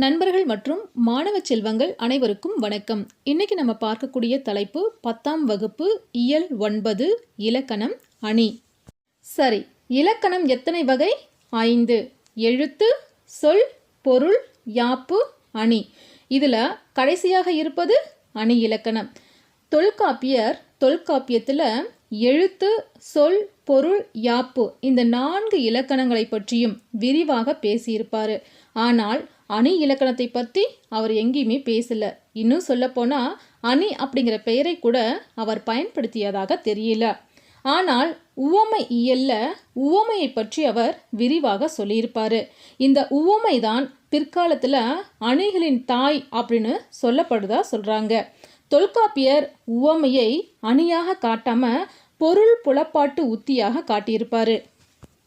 நண்பர்கள் மற்றும் மாணவ செல்வங்கள் அனைவருக்கும் வணக்கம். இன்னைக்கு நம்ம பார்க்கக்கூடிய தலைப்பு 10ஆம் வகுப்பு இயல் 9 இலக்கணம் அணி. சரி, இலக்கணம் எத்தனை வகை? 5. எழுத்து, சொல், பொருள், யாப்பு, அணி. இதில் கடைசியாக இருப்பது அணி இலக்கணம். தொல்காப்பியத்தில் எழுத்து, சொல், பொருள், யாப்பு இந்த 4 இலக்கணங்களை பற்றியும் விரிவாக பேசியிருப்பார். ஆனால் அணி இலக்கணத்தை பற்றி அவர் எங்கேயுமே பேசல. இன்னும் சொல்லப்போனா அணி அப்படிங்கிற பெயரை கூட அவர் பயன்படுத்தியதாக தெரியல. ஆனால் உவமை இயல்ல உவமையை பற்றி அவர் விரிவாக சொல்லியிருப்பாரு. இந்த உவமை தான் பிற்காலத்தில் அணிகளின் தாய் அப்படின்னு சொல்லப்படுதா சொல்றாங்க. தொல்காப்பியர் உவமையை அணியாக காட்டாம பொருள் புலப்பாட்டு உத்தியாக காட்டியிருப்பாரு.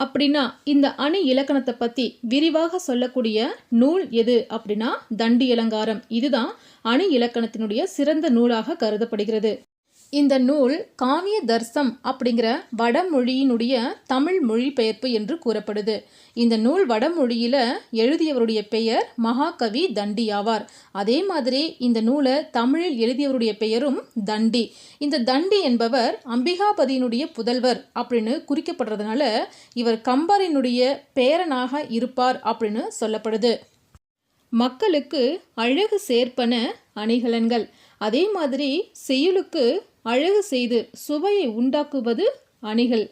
அப்படின்னா இந்த அணி இலக்கணத்தை பற்றி விரிவாக சொல்லக்கூடிய நூல் எது அப்படின்னா தண்டி அலங்காரம். இதுதான் அணி இலக்கணத்தினுடைய சிறந்த நூலாக கருதப்படுகிறது. இந்த நூல் காவிய தர்சம் அப்படிங்கிற வடமொழியினுடைய தமிழ் மொழிபெயர்ப்பு என்று கூறப்படுது. இந்த நூல் வடமொழியில் எழுதியவருடைய பெயர் மகாகவி தண்டி ஆவார். அதே மாதிரி இந்த நூலை தமிழில் எழுதியவருடைய பெயரும் தண்டி. இந்த தண்டி என்பவர் அம்பிகாபதியினுடைய புதல்வர் அப்படின்னு குறிக்கப்படுறதுனால இவர் கம்பரினுடைய பேரனாக இருப்பார் அப்படின்னு சொல்லப்படுது. மக்களுக்கு அழகு சேர்ப்பன அணிகலன்கள். அதே மாதிரி செய்யுளுக்கு அழகு செய்து சுவையை உண்டாக்குவது அணிகள்.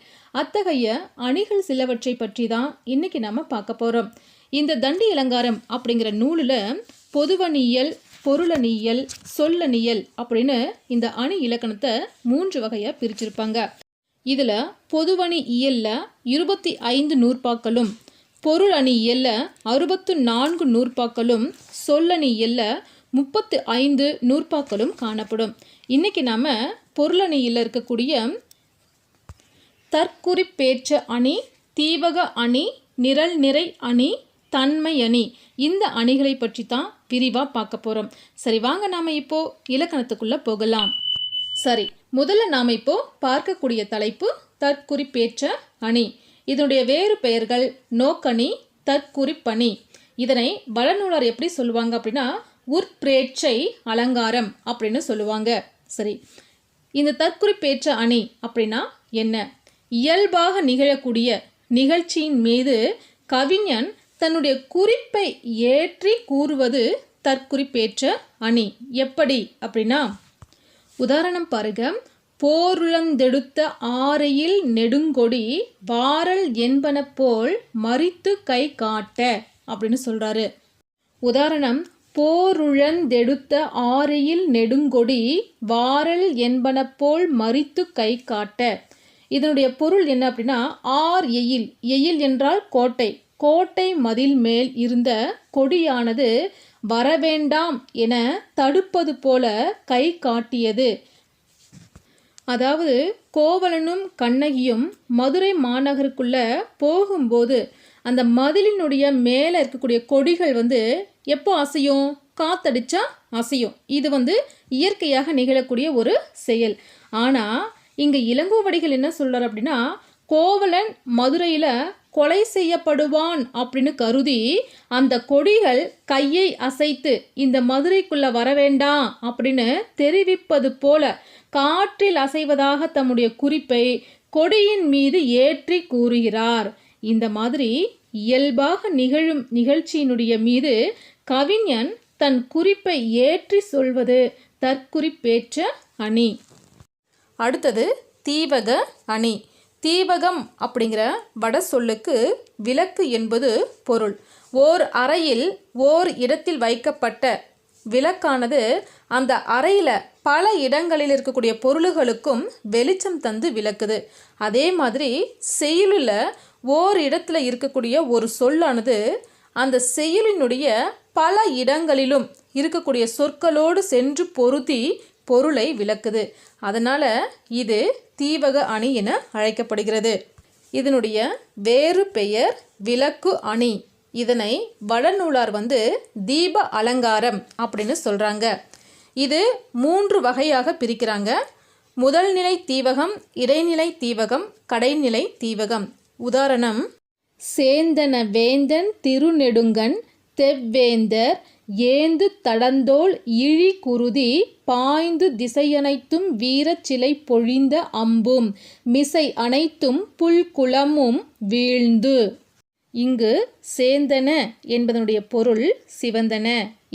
அத்தகைய அணிகள் சிலவற்றை பற்றி தான் இன்னைக்கு நம்ம பார்க்க போகிறோம். இந்த தண்டி அலங்காரம் அப்படிங்கிற நூலில் பொதுவணியல், பொருளணியல், சொல்லணியல் அப்படின்னு இந்த அணி இலக்கணத்தை 3 வகையாக பிரிச்சிருப்பாங்க. இதில் பொதுவணி இயல்ல 25 நூற்பாக்களும், பொருள் அணி இயல்ல 64 நூற்பாக்களும், சொல்லணி இயல்ல 35 நூற்பாக்களும் காணப்படும். இன்னைக்கு நாம பொருளணியில் இருக்கக்கூடிய தற்குறிப்பேற்ற அணி, தீவக அணி, நிரல் நிறை அணி, தன்மை அணி இந்த அணிகளை பற்றி தான் விரிவாக பார்க்க போகிறோம். சரி, வாங்க நாம் இப்போ இலக்கணத்துக்குள்ளே போகலாம். சரி, முதல்ல நாம் இப்போ பார்க்கக்கூடிய தலைப்பு தற்குறிப்பேற்ற அணி. இதனுடைய வேறு பெயர்கள் நோக்கணி, தற்குறிப்பணி. இதனை வளநூலார் எப்படி சொல்லுவாங்க அப்படின்னா உட்பிரேட்சை அலங்காரம் அப்படின்னு சொல்லுவாங்க. சரி, இந்த தற்குறிப்பேற்ற அணி அப்படின்னா என்ன? இயல்பாக நிகழக்கூடிய நிகழ்ச்சியின் மீது கவிஞன் தன்னுடைய குறிப்பை ஏற்றி கூறுவது தற்குறிப்பேற்ற அணி. எப்படி அப்படின்னா, உதாரணம் பாருங்க. போருளந்தெடுத்த ஆரையில் நெடுங்கொடி வாரல் என்பன போல் மறித்து கை காட்ட அப்படின்னு சொல்றாரு. உதாரணம், போருழந்தெடுத்த ஆரையில் நெடுங்கொடி வாரல் என்பன போல் மறித்து கை காட்ட. இதனுடைய பொருள் என்ன அப்படின்னா, எயில், எயில் என்றால் கோட்டை, கோட்டை மதில் மேல் இருந்த கொடியானது வரவேண்டாம் என தடுப்பது போல கை காட்டியது. அதாவது கோவலனும் கண்ணகியும் மதுரை மாநகருக்குள்ள போகும்போது அந்த மதிலினுடைய மேலே இருக்கக்கூடிய கொடிகள் எப்போ அசையும்? காத்தடிச்சா அசையும். இது இயற்கையாக நிகழக்கூடிய ஒரு செயல். ஆனால் இங்கே இளங்கோவடிகள் என்ன சொல்றார் அப்படின்னா, கோவலன் மதுரையில் கொலை செய்யப்படுவான் அப்படின்னு கருதி அந்த கொடிகள் கையை அசைத்து இந்த மதுரைக்குள்ள வரவேண்டாம் அப்படின்னு தெரிவிப்பது போல காற்றில் அசைவதாக தம்முடைய குறிப்பை கொடியின் மீது ஏற்றி கூறுகிறார். இந்த மாதிரி இயல்பாக நிகழும் நிகழ்ச்சியினுடைய மீது கவிஞன் தன் குறிப்பை ஏற்றி சொல்வது தற்குறிப்பேற்ற அணி. அடுத்தது தீவக அணி. தீவகம் அப்படிங்கிற வட சொல்லுக்கு விளக்கு என்பது பொருள். ஓர் அறையில் ஓர் இடத்தில் வைக்கப்பட்ட விளக்கானது அந்த அறையில் பல இடங்களில் இருக்கக்கூடிய பொருள்களுக்கும் வெளிச்சம் தந்து விளக்குது. அதே மாதிரி செய்யுளில் ஓர் இடத்துல இருக்கக்கூடிய ஒரு சொல்லானது அந்த செய்யுளினுடைய பல இடங்களிலும் இருக்கக்கூடிய சொற்களோடு சென்று பொருத்தி பொருளை விளக்குது. அதனால இது தீவக அணி என அழைக்கப்படுகிறது. இதனுடைய வேறு பெயர் விளக்கு அணி. இதனை வடநூலார் தீப அலங்காரம் அப்படின்னு சொல்றாங்க. இது 3 வகையாக பிரிக்கிறாங்க. முதல் நிலை தீவகம், இடைநிலை தீவகம், கடைநிலை தீவகம். உதாரணம், சேந்தன வேந்தன் திருநெடுங்கண் தெவ்வேந்தர் ஏந்து தடந்தோள் இழி குருதி பாய்ந்து திசையனைத்தும் வீரச் சிலை பொழிந்த அம்பும் மிசை அனைத்தும் புல்குளமும் வீழ்ந்து. இங்கு சேந்தன என்பதனுடைய பொருள் சிவந்தன.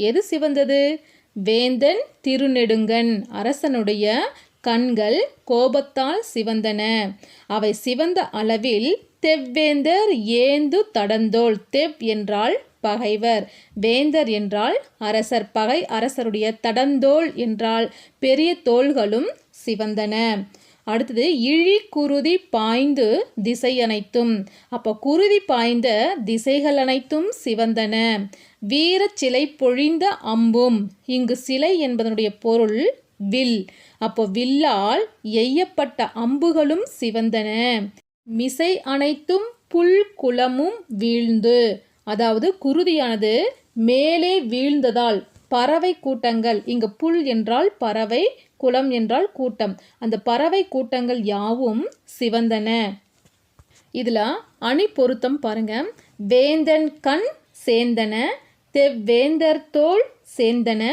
எது சிவந்தது? வேந்தன் திருநெடுங்கண் அரசனுடைய கண்கள் கோபத்தால் சிவந்தன. அவை சிவந்த அளவில் தெவ்வேந்தர் ஏந்து தடந்தோள். தெவ் என்றால் பகைவர், வேந்தர் என்றால் அரசர், பகை அரசருடைய தடந்தோள் என்றால் பெரிய தோள்களும் சிவந்தன. அடுத்தது இழி குருதி பாய்ந்து திசை அனைத்தும். அப்போ குருதி பாய்ந்த திசைகள் அனைத்தும் சிவந்தன. வீர சிலை பொழிந்த அம்பும். இங்கு சிலை என்பதனுடைய பொருள் வில். அப்போ வில்லால் எய்யப்பட்ட அம்புகளும் சிவந்தன. மிசை அனைத்தும் புல் குளமும் வீழ்ந்து. அதாவது குருதியானது மேலே வீழ்ந்ததால் பறவை கூட்டங்கள், இங்கு புல் என்றால் பறவை, குளம் என்றால் கூட்டம், அந்த பறவை கூட்டங்கள் யாவும் சிவந்தன. இதுல அணி பொருத்தம் பாருங்க. வேந்தன் கண் சேந்தன, தெவ்வேந்தர் தோள் சேந்தன,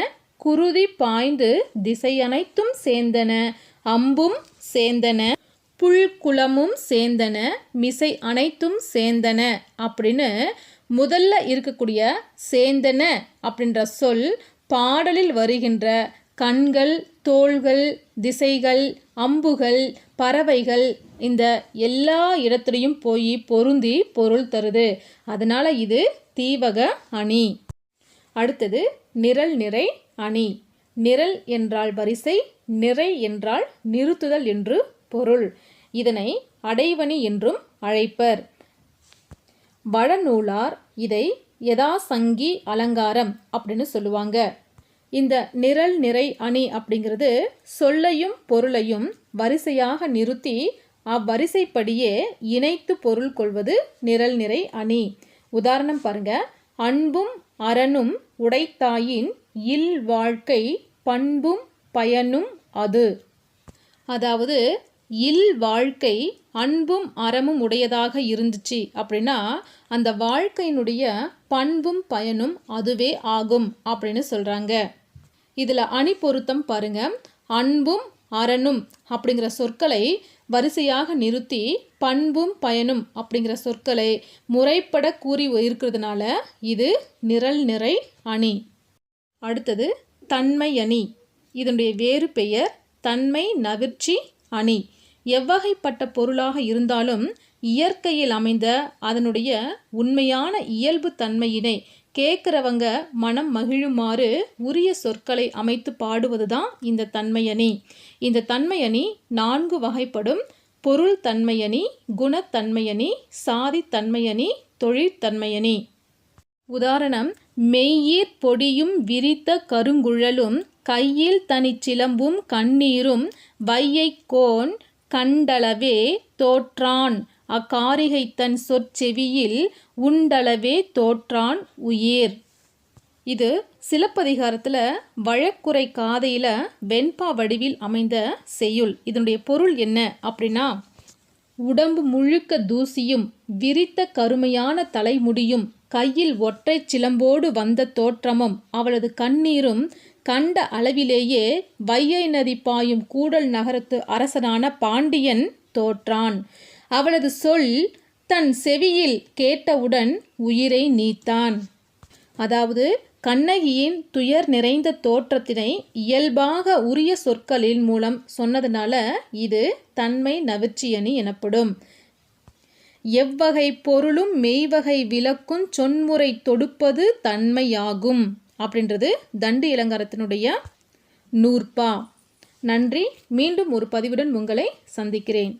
குருதி பாய்ந்து திசை அனைத்தும் சேந்தன, அம்பும் சேந்தன, புல்குளமும் சேந்தன, மிசை அனைத்தும் சேந்தன அப்படின்னு முதல்ல இருக்கக்கூடிய சேந்தன அப்படின்ற சொல் பாடலில் வருகின்ற கண்கள், தோள்கள், திசைகள், அம்புகள், பறவைகள் இந்த எல்லா இடத்துலையும் போய் பொருந்தி பொருள் தருது. அதனால இது தீவக அணி. அடுத்தது நிரல் நிறை அணி. நிரல் என்றால் வரிசை, நிறை என்றால் நிறுத்துதல் என்று பொருள். இதனை அடைவணி என்றும் அழைப்பர். வடநூலார் இதை யதாசங்கி அலங்காரம் அப்படின்னு சொல்லுவாங்க. இந்த நிரல் நிறை அணி அப்படிங்கிறது சொல்லையும் பொருளையும் வரிசையாக நிறுத்தி அவ்வரிசைப்படியே இணைத்து பொருள் கொள்வது நிரல் நிறை அணி. உதாரணம் பாருங்க. அன்பும் அறனும் உடைத்தாயின் இல் வாழ்க்கை பண்பும் பயனும் அது. அதாவது இல் வாழ்க்கை அன்பும் அறமும் உடையதாக இருந்துச்சு அப்படின்னா அந்த வாழ்க்கையினுடைய பண்பும் பயனும் அதுவே ஆகும் அப்படின்னு சொல்றாங்க. இதுல அணி பொருத்தம் பாருங்க. அன்பும் அறனும் அப்படிங்கிற சொற்களை வரிசையாக நிறுத்தி பண்பும் பயனும் அப்படிங்கிற சொற்களை முறைப்பட கூறி இருக்கிறதுனால இது நிரல் நிறை அணி. அடுத்தது தன்மை அணி. இதனுடைய வேறு பெயர் தன்மை நவிர்ச்சி அணி. எவ்வகைப்பட்ட பொருளாக இருந்தாலும் இயற்கையில் அமைந்த அதனுடைய உண்மையான இயல்பு தன்மையினை கேட்குறவங்க மனம் மகிழுமாறு உரிய சொற்களை அமைத்து பாடுவதுதான் இந்த தன்மையணி. இந்த தன்மையணி 4 வகைப்படும். பொருள் தன்மையணி, குணத்தன்மையணி, சாதி தன்மையணி, தொழிற்தன்மையணி. உதாரணம். மெய்யீர் பொடியும் விரித்த கருங்குழலும் கையில் தனிச்சிலம்பும் கண்ணீரும் வையைக்கோன் கண்டளவே தோற்றான் அக்காரிகை தன் சொற்செவியில் உண்டளவே தோற்றான் உயிர். இது சிலப்பதிகாரத்தில் வழக்குரை காதையில் வெண்பா வடிவில் அமைந்த செய்யுள். இதனுடைய பொருள் என்ன அப்படின்னா, உடம்பு முழுக்க தூசியும் விரித்த கருமையான தலைமுடியும் கையில் ஒற்றை சிலம்போடு வந்த தோற்றமும் அவளது கண்ணீரும் கண்ட அளவிலேயே வையை நதி பாயும் கூடல் நகரத்து அரசனான பாண்டியன் தோற்றான். அவளது சொல் தன் செவியில் கேட்டவுடன் உயிரை நீத்தான். அதாவது கண்ணகியின் துயர் நிறைந்த தோற்றத்தினை இயல்பாக உரிய சொற்களின் மூலம் சொன்னதுனால இது தன்மை நவிர்ச்சியணி எனப்படும். எவ்வகை பொருளும் மெய்வகை விளக்கும் சொன்முறை தொடுப்பது தன்மையாகும் அப்படின்றது தண்டி இலங்காரத்தினுடைய நூற்பா. நன்றி. மீண்டும் ஒரு பதிவுடன் உங்களை சந்திக்கிறேன்.